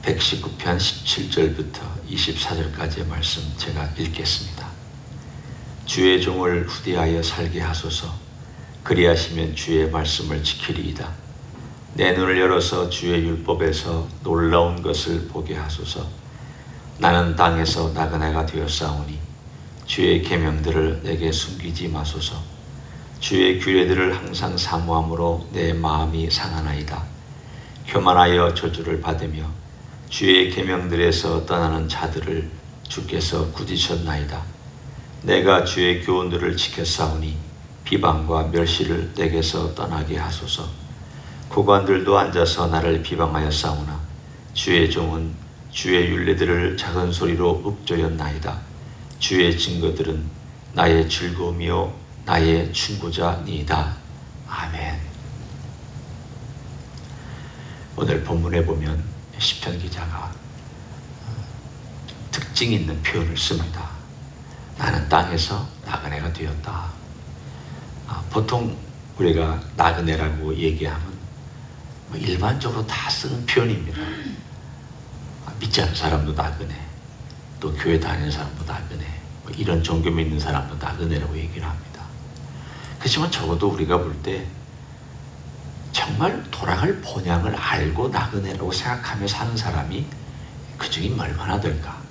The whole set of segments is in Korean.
119편 17절부터 24절까지의 말씀 제가 읽겠습니다. 주의 종을 후대하여 살게 하소서. 그리하시면 주의 말씀을 지키리이다. 내 눈을 열어서 주의 율법에서 놀라운 것을 보게 하소서. 나는 땅에서 나그네가 되었사오니 주의 계명들을 내게 숨기지 마소서. 주의 규례들을 항상 사모함으로 내 마음이 상하나이다. 교만하여 저주를 받으며 주의 계명들에서 떠나는 자들을 주께서 꾸짖으셨나이다. 내가 주의 교훈들을 지켰사오니 비방과 멸시를 내게서 떠나게 하소서. 고관들도 앉아서 나를 비방하였사오나 주의 종은 주의 율례들을 작은 소리로 읊조렸나이다. 주의 증거들은 나의 즐거움이요 나의 충고자니이다. 아멘. 오늘 본문에 보면 시편 기자가 특징 있는 표현을 씁니다. 나는 땅에서 나그네가 되었다. 보통 우리가 나그네라고 얘기하면 일반적으로 다 쓰는 표현입니다. 믿지 않는 사람도 나그네, 또 교회 다니는 사람도 나그네, 이런 종교 믿는 사람도 나그네라고 얘기를 합니다. 그렇지만 적어도 우리가 볼 때 정말 돌아갈 본향을 알고 나그네라고 생각하며 사는 사람이 그 중에 얼마나 될까?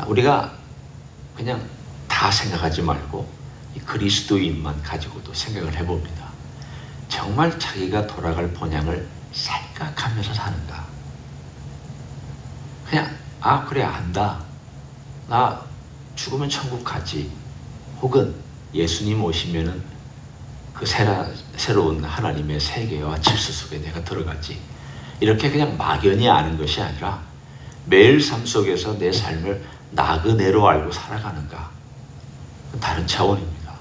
우리가 그냥 다 생각하지 말고 이 그리스도인만 가지고도 생각을 해봅니다. 정말 자기가 돌아갈 본향을 생각하면서 사는가? 그냥 그래 안다. 나 죽으면 천국 가지. 혹은 예수님 오시면은 그 새로운 하나님의 세계와 질서 속에 내가 들어가지. 이렇게 그냥 막연히 아는 것이 아니라 매일 삶 속에서 내 삶을 나그네로 알고 살아가는가? 다른 차원입니다.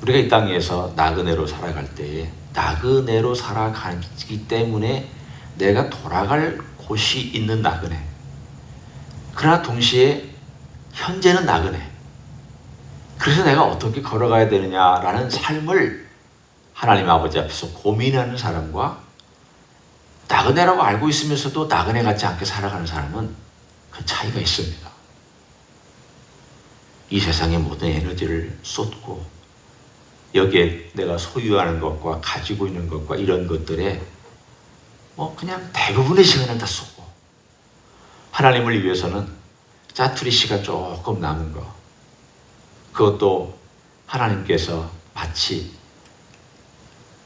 우리가 이 땅에서 나그네로 살아갈 때에 나그네로 살아가기 때문에 내가 돌아갈 곳이 있는 나그네. 그러나 동시에 현재는 나그네. 그래서 내가 어떻게 걸어가야 되느냐라는 삶을 하나님 아버지 앞에서 고민하는 사람과 나그네라고 알고 있으면서도 나그네 같지 않게 살아가는 사람은 그 차이가 있습니다. 이 세상의 모든 에너지를 쏟고 여기에 내가 소유하는 것과 가지고 있는 것과 이런 것들에 그냥 대부분의 시간을 다 쏟고 하나님을 위해서는 짜투리 시간 조금 남은 거, 그것도 하나님께서 마치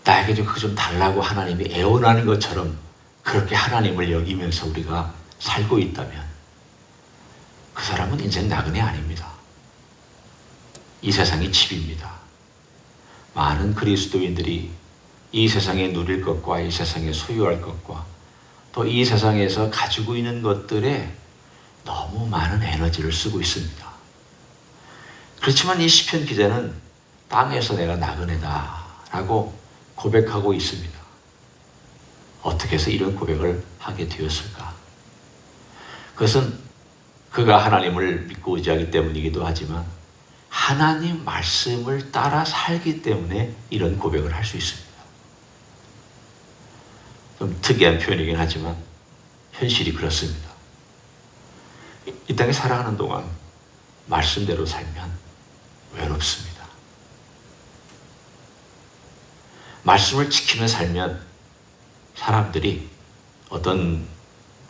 나에게 그거 좀 달라고 하나님이 애원하는 것처럼 그렇게 하나님을 여기면서 우리가 살고 있다면 그 사람은 인생 나그네 아닙니다. 이 세상이 집입니다. 많은 그리스도인들이 이 세상에 누릴 것과 이 세상에 소유할 것과 또 이 세상에서 가지고 있는 것들에 너무 많은 에너지를 쓰고 있습니다. 그렇지만 이 시편 기자는 땅에서 내가 나그네다라고 고백하고 있습니다. 어떻게 해서 이런 고백을 하게 되었을까? 그것은 그가 하나님을 믿고 의지하기 때문이기도 하지만 하나님 말씀을 따라 살기 때문에 이런 고백을 할 수 있습니다. 좀 특이한 표현이긴 하지만 현실이 그렇습니다. 이 땅에 살아가는 동안 말씀대로 살면 외롭습니다. 말씀을 지키며 살면 사람들이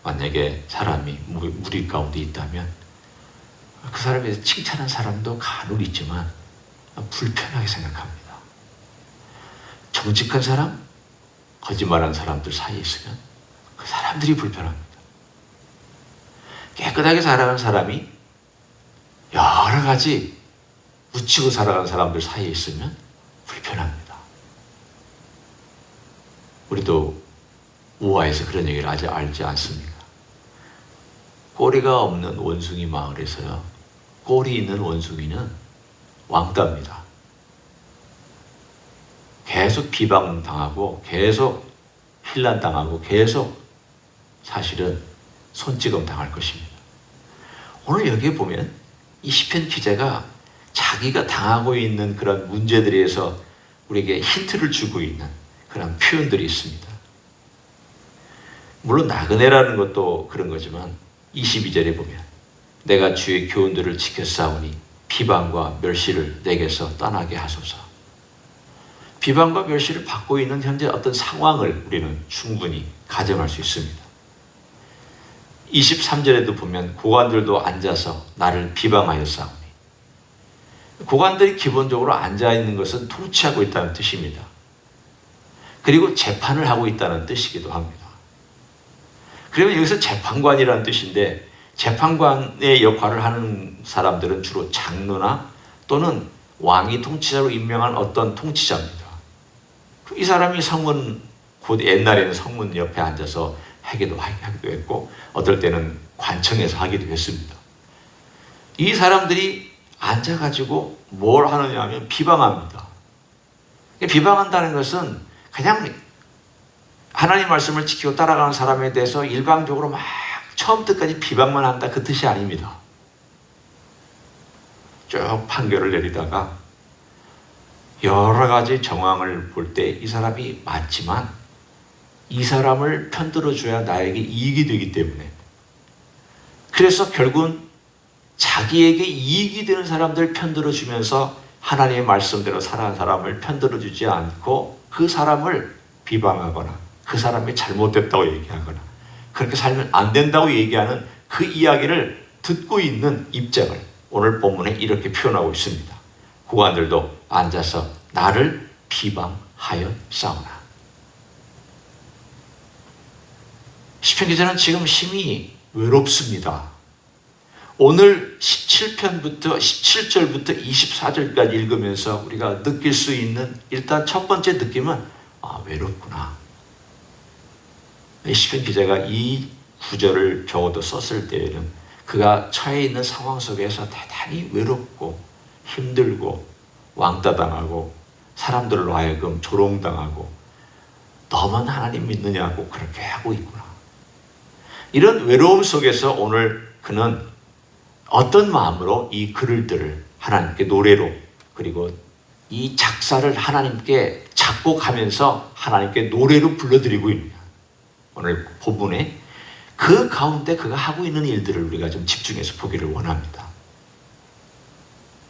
만약에 사람이 무리 가운데 있다면 그 사람에 대해서 칭찬하는 사람도 간혹 있지만 불편하게 생각합니다. 정직한 사람, 거짓말하는 사람들 사이에 있으면 그 사람들이 불편합니다. 깨끗하게 살아가는 사람이 여러 가지 묻히고 살아가는 사람들 사이에 있으면 불편합니다. 우리도 우화에서 그런 얘기를 아직 알지 않습니까? 꼬리가 없는 원숭이 마을에서요, 꼬리 있는 원숭이는 왕따입니다. 계속 비방당하고 계속 힐난당하고 계속 사실은 손찌검 당할 것입니다. 오늘 여기에 보면 이 시편 기자가 자기가 당하고 있는 그런 문제들에 대해서 우리에게 힌트를 주고 있는 그런 표현들이 있습니다. 물론 나그네라는 것도 그런 거지만 22절에 보면 내가 주의 교훈들을 지켰사오니 비방과 멸시를 내게서 떠나게 하소서. 비방과 멸시를 받고 있는 현재 어떤 상황을 우리는 충분히 가정할 수 있습니다. 23절에도 보면 고관들도 앉아서 나를 비방하였사오니, 고관들이 기본적으로 앉아있는 것은 통치하고 있다는 뜻입니다. 그리고 재판을 하고 있다는 뜻이기도 합니다. 그러면 여기서 재판관이라는 뜻인데, 재판관의 역할을 하는 사람들은 주로 장로나 또는 왕이 통치자로 임명한 어떤 통치자입니다. 이 사람이 성문, 곧 옛날에는 성문 옆에 앉아서 하기도 했고 어떨 때는 관청에서 하기도 했습니다. 이 사람들이 앉아가지고 뭘 하느냐 하면 비방합니다. 비방한다는 것은 그냥 하나님 말씀을 지키고 따라가는 사람에 대해서 일방적으로 막 처음부터까지 비방만 한다, 그 뜻이 아닙니다. 쭉 판결을 내리다가 여러 가지 정황을 볼 때 이 사람이 맞지만 이 사람을 편들어줘야 나에게 이익이 되기 때문에, 그래서 결국은 자기에게 이익이 되는 사람들 편들어주면서 하나님의 말씀대로 살아가는 사람을 편들어주지 않고 그 사람을 비방하거나 그 사람이 잘못됐다고 얘기하거나 그렇게 살면 안 된다고 얘기하는 그 이야기를 듣고 있는 입장을 오늘 본문에 이렇게 표현하고 있습니다. 고관들도 앉아서 나를 비방하였사오나. 시편 기자는 지금 심히 외롭습니다. 오늘 17편부터 17절부터 24절까지 읽으면서 우리가 느낄 수 있는 일단 첫 번째 느낌은 외롭구나. 시편 기자가 이 구절을 적어도 썼을 때에는 그가 처해 있는 상황 속에서 대단히 외롭고 힘들고 왕따당하고 사람들로 하여금 조롱당하고 너만 하나님 믿느냐고 그렇게 하고 있구나. 이런 외로움 속에서 오늘 그는 어떤 마음으로 이 글들을 하나님께 노래로, 그리고 이 작사를 하나님께 작곡하면서 하나님께 노래로 불러드리고 있습니다. 오늘 본문에 그 가운데 그가 하고 있는 일들을 우리가 좀 집중해서 보기를 원합니다.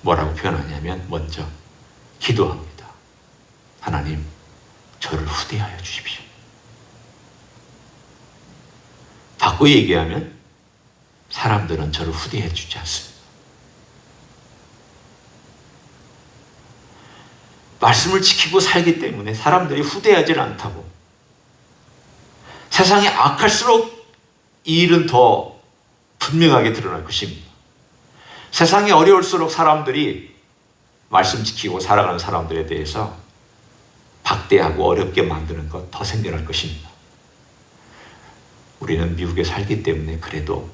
뭐라고 표현하냐면 먼저 기도합니다. 하나님, 저를 후대하여 주십시오. 바꿔 얘기하면 사람들은 저를 후대해 주지 않습니다. 말씀을 지키고 살기 때문에 사람들이 후대하지 않다고. 세상이 악할수록 이 일은 더 분명하게 드러날 것입니다. 세상이 어려울수록 사람들이 말씀 지키고 살아가는 사람들에 대해서 박대하고 어렵게 만드는 것 더 생겨날 것입니다. 우리는 미국에 살기 때문에 그래도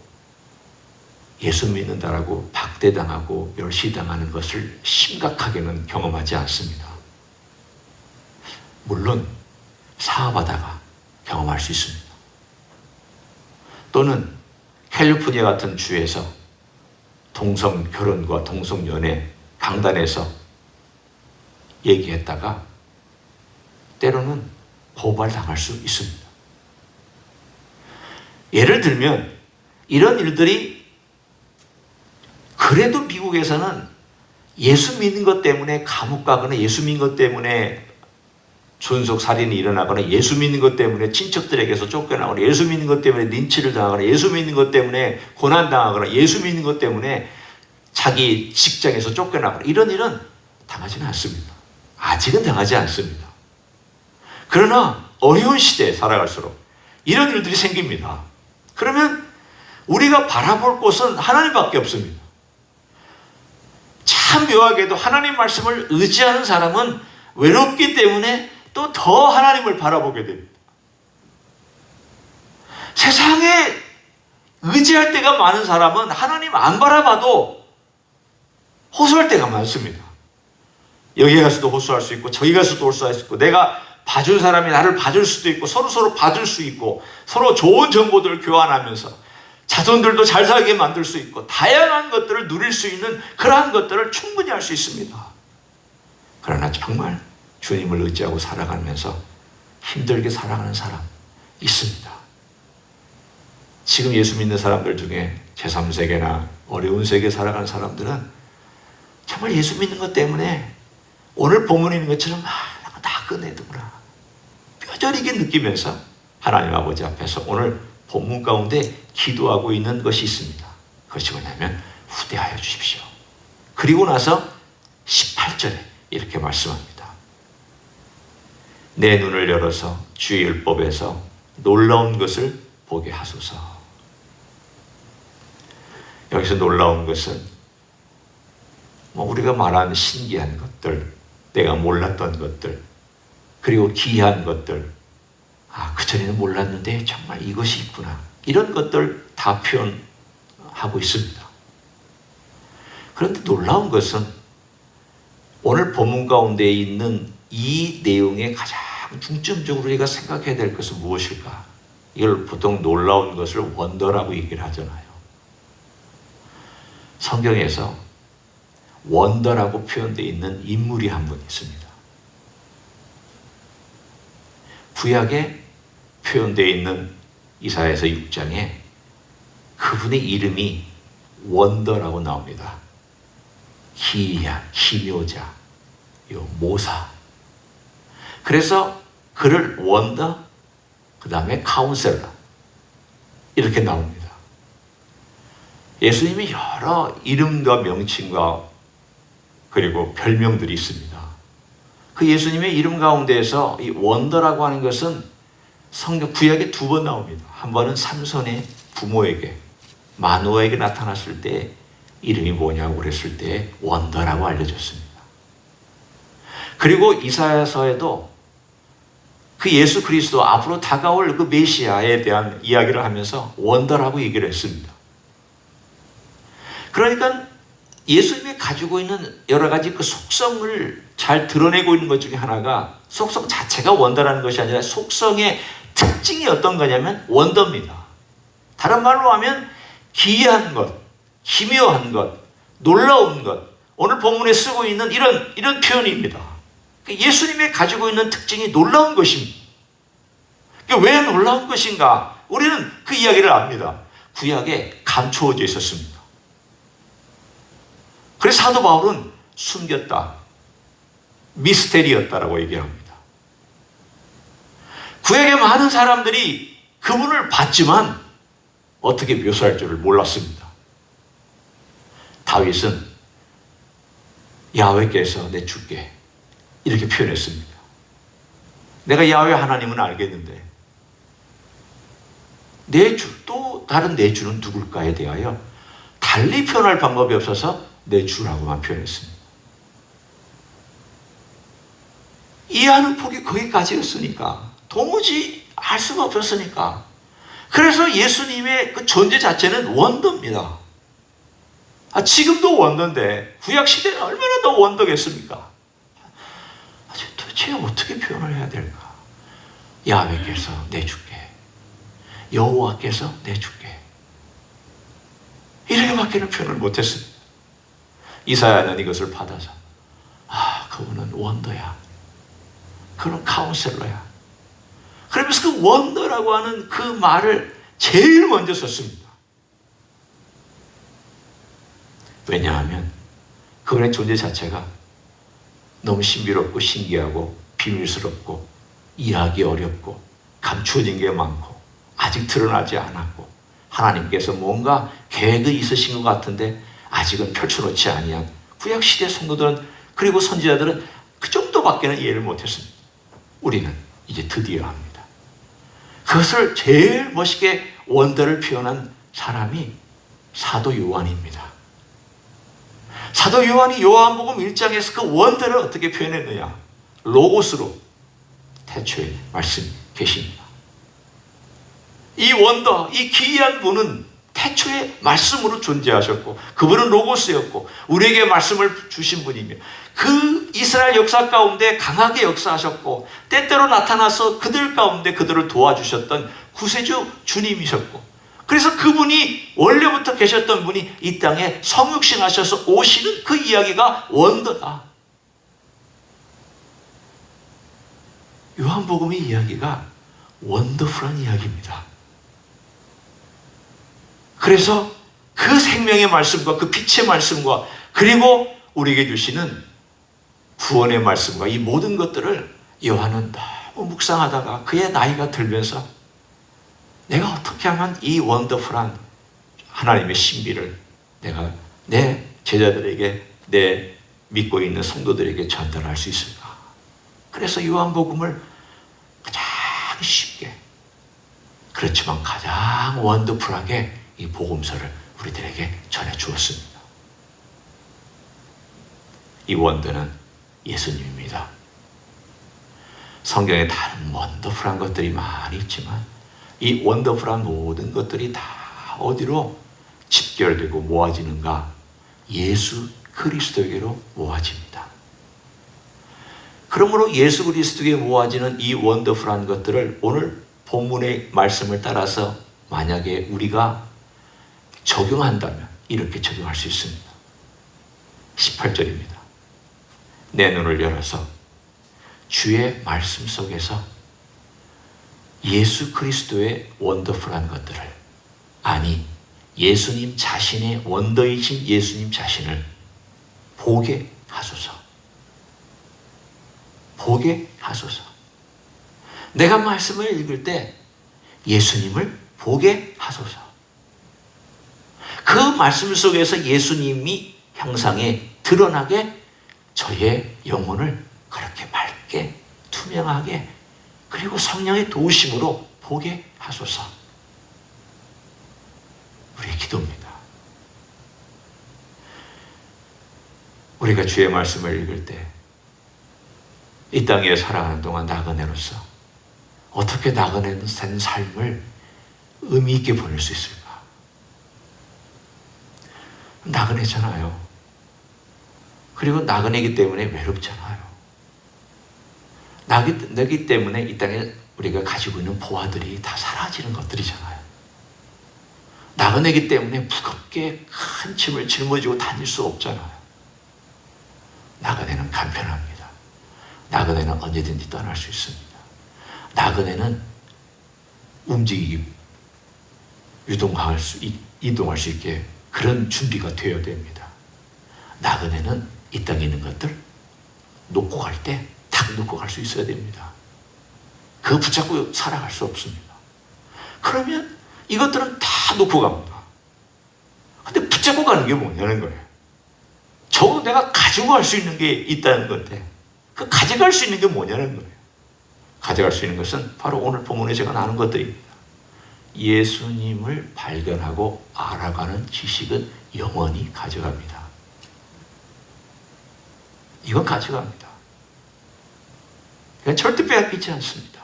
예수 믿는다라고 박대당하고 멸시당하는 것을 심각하게는 경험하지 않습니다. 물론 사업하다가 경험할 수 있습니다. 또는 캘리포니아 같은 주에서 동성 결혼과 동성 연애 강단에서 얘기했다가 때로는 고발당할 수 있습니다. 예를 들면 이런 일들이 그래도 미국에서는 예수 믿는 것 때문에 감옥 가거나 예수 믿는 것 때문에 존속 살인이 일어나거나 예수 믿는 것 때문에 친척들에게서 쫓겨나거나 예수 믿는 것 때문에 린치를 당하거나 예수 믿는 것 때문에 고난당하거나 예수 믿는 것 때문에 자기 직장에서 쫓겨나거나 이런 일은 당하지는 않습니다. 아직은 당하지 않습니다. 그러나 어려운 시대에 살아갈수록 이런 일들이 생깁니다. 그러면 우리가 바라볼 곳은 하나님밖에 없습니다. 참 묘하게도 하나님 말씀을 의지하는 사람은 외롭기 때문에 또 더 하나님을 바라보게 됩니다. 세상에 의지할 때가 많은 사람은 하나님 안 바라봐도 호소할 때가 많습니다. 여기 가서도 호소할 수 있고 저기 가서도 호소할 수 있고 내가 봐준 사람이 나를 봐줄 수도 있고 서로 봐줄 수 있고 서로 좋은 정보들을 교환하면서 자손들도 잘 살게 만들 수 있고 다양한 것들을 누릴 수 있는 그러한 것들을 충분히 할 수 있습니다. 그러나 정말 주님을 의지하고 살아가면서 힘들게 살아가는 사람 있습니다. 지금 예수 믿는 사람들 중에 제3세계나 어려운 세계 살아가는 사람들은 정말 예수 믿는 것 때문에 오늘 본문에 있는 것처럼 다 끝내두구나 뼈저리게 느끼면서 하나님 아버지 앞에서 오늘 본문 가운데 기도하고 있는 것이 있습니다. 그것이 뭐냐면 후대하여 주십시오. 그리고 나서 18절에 이렇게 말씀합니다. 내 눈을 열어서 주의 율법에서 놀라운 것을 보게 하소서. 여기서 놀라운 것은 우리가 말하는 신기한 것들, 내가 몰랐던 것들, 그리고 기이한 것들, 그전에는 몰랐는데 정말 이것이 있구나, 이런 것들 다 표현하고 있습니다. 그런데 놀라운 것은 오늘 본문 가운데 있는 이 내용의 가장 중점적으로 우리가 생각해야 될 것은 무엇일까? 이걸 보통 놀라운 것을 원더라고 얘기를 하잖아요. 성경에서 원더라고 표현되어 있는 인물이 한 분 있습니다. 구약에 표현되어 있는 이사야서 6장에 그분의 이름이 원더라고 나옵니다. 기이한, 기묘자, 모사. 그래서 그를 원더, 그 다음에 카운셀러 이렇게 나옵니다. 예수님이 여러 이름과 명칭과 그리고 별명들이 있습니다. 그 예수님의 이름 가운데에서 이 원더라고 하는 것은 성경 구약에 2번 나옵니다. 한 번은 삼손의 부모에게, 마누아에게 나타났을 때 이름이 뭐냐고 그랬을 때 원더라고 알려줬습니다. 그리고 이사야서에도 그 예수 그리스도 앞으로 다가올 그 메시아에 대한 이야기를 하면서 원더라고 얘기를 했습니다. 그러니까 예수님이 가지고 있는 여러 가지 그 속성을 잘 드러내고 있는 것 중에 하나가, 속성 자체가 원더라는 것이 아니라 속성의 특징이 어떤 거냐면 원더입니다. 다른 말로 하면 기이한 것, 기묘한 것, 놀라운 것, 오늘 본문에 쓰고 있는 이런 표현입니다. 예수님이 가지고 있는 특징이 놀라운 것입니다. 왜 놀라운 것인가? 우리는 그 이야기를 압니다. 구약에 감추어져 있었습니다. 그래서 사도 바울은 숨겼다, 미스테리였다라고 얘기합니다. 구약의 많은 사람들이 그분을 봤지만 어떻게 묘사할 줄을 몰랐습니다. 다윗은 야훼께서 내 주께 이렇게 표현했습니다. 내가 야훼 하나님은 알겠는데 내 주, 또 다른 내 주는 누굴까에 대하여 달리 표현할 방법이 없어서 내 주라고만 표현했습니다. 이해하는 폭이 거기까지였으니까, 도무지 알 수가 없었으니까. 그래서 예수님의 그 존재 자체는 원더입니다. 지금도 원더인데 구약 시대는 얼마나 더 원더겠습니까? 도대체 어떻게 표현을 해야 될까? 야훼께서 내 주께, 여호와께서 내 주께, 이렇게밖에는 표현을 못했습니다. 이사야는 이것을 받아서 그분은 원더야, 그는 카운셀러야, 그러면서 그 원더라고 하는 그 말을 제일 먼저 썼습니다. 왜냐하면 그분의 존재 자체가 너무 신비롭고 신기하고 비밀스럽고 이해하기 어렵고 감추어진 게 많고 아직 드러나지 않았고, 하나님께서 뭔가 계획이 있으신 것 같은데 아직은 펼쳐놓지 아니한 구약시대 성도들은, 그리고 선지자들은 그 정도밖에는 이해를 못했습니다. 우리는 이제 드디어 합니다. 그것을 제일 멋있게 원더를 표현한 사람이 사도 요한입니다. 사도 요한이 요한복음 1장에서 그 원더를 어떻게 표현했느냐? 로고스로, 태초에 말씀이 계십니다. 이 원더, 이 기이한 분은 태초에 말씀으로 존재하셨고, 그분은 로고스였고 우리에게 말씀을 주신 분이며, 그 이스라엘 역사 가운데 강하게 역사하셨고 때때로 나타나서 그들 가운데 그들을 도와주셨던 구세주 주님이셨고, 그래서 그분이 원래부터 계셨던 분이 이 땅에 성육신하셔서 오시는 그 이야기가 원더다. 요한복음의 이야기가 원더풀한 이야기입니다. 그래서 그 생명의 말씀과 그 빛의 말씀과 그리고 우리에게 주시는 구원의 말씀과 이 모든 것들을 요한은 너무 묵상하다가 그의 나이가 들면서 내가 어떻게 하면 이 원더풀한 하나님의 신비를 내가 내 제자들에게, 내 믿고 있는 성도들에게 전달할 수 있을까? 그래서 요한복음을 가장 쉽게, 그렇지만 가장 원더풀하게 이 복음서를 우리들에게 전해주었습니다. 이 원더는 예수님입니다. 성경에 다른 원더풀한 것들이 많이 있지만 이 원더풀한 모든 것들이 다 어디로 집결되고 모아지는가? 예수 그리스도에게로 모아집니다. 그러므로 예수 그리스도에게 모아지는 이 원더풀한 것들을 오늘 본문의 말씀을 따라서 만약에 우리가 적용한다면 이렇게 적용할 수 있습니다. 18절입니다. 내 눈을 열어서 주의 말씀 속에서 예수 그리스도의 원더풀한 것들을, 아니 예수님 자신의 원더이신 예수님 자신을 보게 하소서. 보게 하소서. 내가 말씀을 읽을 때 예수님을 보게 하소서. 그 말씀 속에서 예수님이 형상에 드러나게 저의 영혼을 그렇게 맑게 투명하게 그리고 성령의 도우심으로 보게 하소서. 우리의 기도입니다. 우리가 주의 말씀을 읽을 때 이 땅에 살아가는 동안 나그네로서 어떻게 나그네 된 삶을 의미 있게 보낼 수 있을까? 나그네잖아요. 그리고 나그네이기 때문에 외롭잖아요. 나기 때문에 이 땅에 우리가 가지고 있는 보화들이 다 사라지는 것들이잖아요. 나그네이기 때문에 무겁게 큰 짐을 짊어지고 다닐 수 없잖아요. 나그네는 간편합니다. 나그네는 언제든지 떠날 수 있습니다. 나그네는 움직이고 이동할 수 있게 그런 준비가 되어야 됩니다. 나그네는 이 땅에 있는 것들 놓고 갈 때 탁 놓고 갈 수 있어야 됩니다. 그거 붙잡고 살아갈 수 없습니다. 그러면 이것들은 다 놓고 갑니다. 근데 붙잡고 가는 게 뭐냐는 거예요. 적어도 내가 가지고 갈 수 있는 게 있다는 건데 그 가져갈 수 있는 게 뭐냐는 거예요. 가져갈 수 있는 것은 바로 오늘 본문에 제가 나눈 것들입니다. 예수님을 발견하고 알아가는 지식은 영원히 가져갑니다. 이건 가져갑니다. 이건 절대 빼앗기지 않습니다.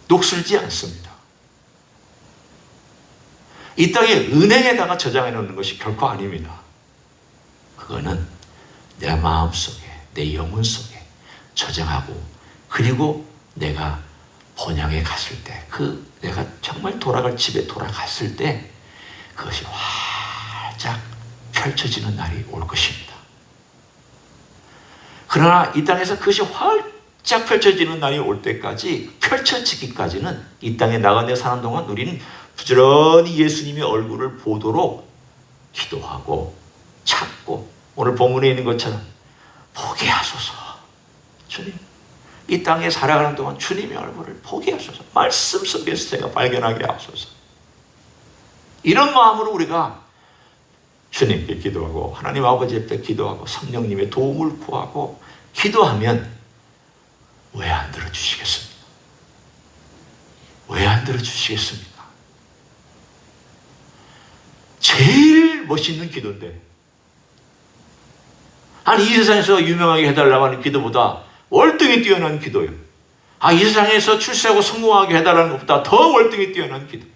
녹슬지 않습니다. 이 땅의 은행에다가 저장해 놓는 것이 결코 아닙니다. 그거는 내 마음속에, 내 영혼 속에 저장하고 그리고 내가 본향에 갔을 때, 내가 정말 돌아갈 집에 돌아갔을 때 그것이 활짝 펼쳐지는 날이 올 것입니다. 그러나 이 땅에서 그것이 활짝 펼쳐지는 날이 올 때까지, 펼쳐지기까지는 이 땅에 나가내 사는 동안 우리는 부지런히 예수님의 얼굴을 보도록 기도하고 찾고, 오늘 본문에 있는 것처럼 보게 하소서. 주님, 이 땅에 살아가는 동안 주님의 얼굴을 보게 하소서. 말씀 속에서 제가 발견하게 하소서. 이런 마음으로 우리가 주님께 기도하고 하나님 아버지 앞에 기도하고 성령님의 도움을 구하고 기도하면 왜 안 들어주시겠습니까? 왜 안 들어주시겠습니까? 제일 멋있는 기도인데, 아니 이 세상에서 유명하게 해달라고 하는 기도보다 월등히 뛰어난 기도예요. 이 세상에서 출세하고 성공하게 해달라는 것보다 더 월등히 뛰어난 기도.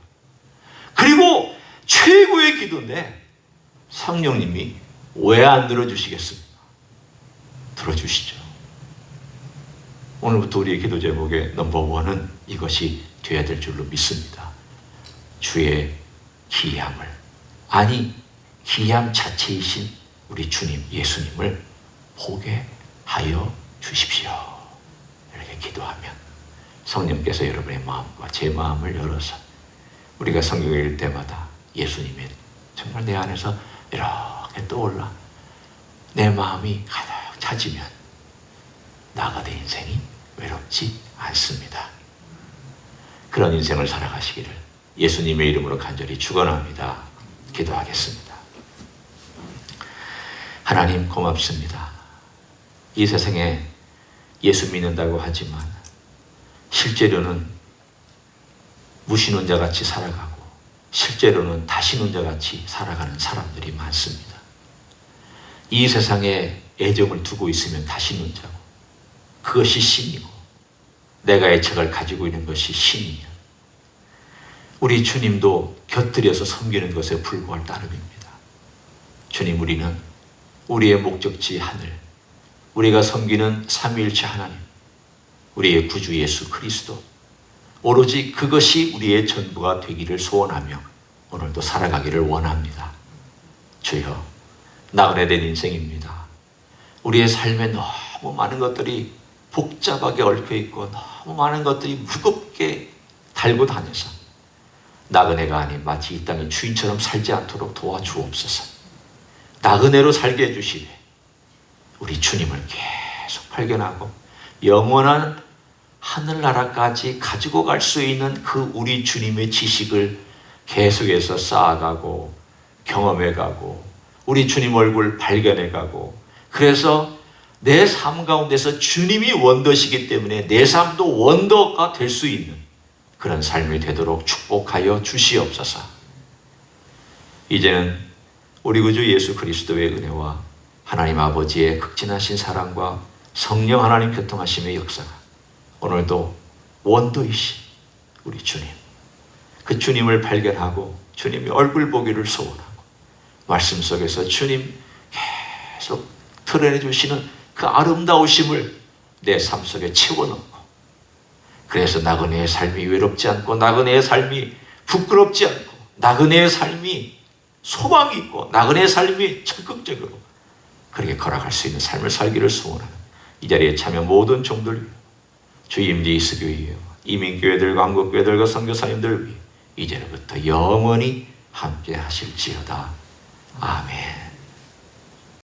그리고 최고의 기도인데 성령님이 왜 안 들어주시겠습니까? 들어주시죠. 오늘부터 우리의 기도 제목의 넘버원은 이것이 되어야 될 줄로 믿습니다. 주의 기이함을, 아니 기이함 자체이신 우리 주님 예수님을 보게 하여 주십시오. 이렇게 기도하면 성령께서 여러분의 마음과 제 마음을 열어서 우리가 성경을 읽을 때마다 예수님이 정말 내 안에서 이렇게 떠올라 내 마음이 가득 차지면 나가된 인생이 외롭지 않습니다. 그런 인생을 살아가시기를 예수님의 이름으로 간절히 축원합니다. 기도하겠습니다. 하나님 고맙습니다. 이 세상에 예수 믿는다고 하지만 실제로는 무신론자같이 살아가고 실제로는 다신론자같이 살아가는 사람들이 많습니다. 이 세상에 애정을 두고 있으면 다신론자고 그것이 신이고 내가 애착을 가지고 있는 것이 신이며 우리 주님도 곁들여서 섬기는 것에 불과할 따름입니다. 주님, 우리는 우리의 목적지 하늘, 우리가 섬기는 삼위일체 하나님, 우리의 구주 예수 그리스도, 오로지 그것이 우리의 전부가 되기를 소원하며 오늘도 살아가기를 원합니다. 주여, 나그네된 인생입니다. 우리의 삶에 너무 많은 것들이 복잡하게 얽혀있고 너무 많은 것들이 무겁게 달고 다녀서 나그네가 아닌 마치 이 땅의 주인처럼 살지 않도록 도와주옵소서. 나그네로 살게 해주시되 우리 주님을 계속 발견하고 영원한 하늘나라까지 가지고 갈 수 있는 그 우리 주님의 지식을 계속해서 쌓아가고 경험해가고 우리 주님 얼굴 발견해가고 그래서 내 삶 가운데서 주님이 원더시기 때문에 내 삶도 원더가 될 수 있는 그런 삶이 되도록 축복하여 주시옵소서. 이제는 우리 구주 예수 그리스도의 은혜와 하나님 아버지의 극진하신 사랑과 성령 하나님 교통하심의 역사가 오늘도 원더이신 우리 주님, 그 주님을 발견하고 주님의 얼굴 보기를 소원하고 말씀 속에서 주님 계속 드러내 주시는 그 아름다우심을 내 삶 속에 채워넣고 그래서 나그네의 삶이 외롭지 않고 나그네의 삶이 부끄럽지 않고 나그네의 삶이 소망이 있고 나그네의 삶이 적극적으로 그렇게 걸어갈 수 있는 삶을 살기를 소원하는 이 자리에 참여 모든 종들 위해 주 임지 이스교회와 이민교회들과 한국교회들과 선교사님들 위해 이제부터 영원히 함께 하실지어다. 아멘.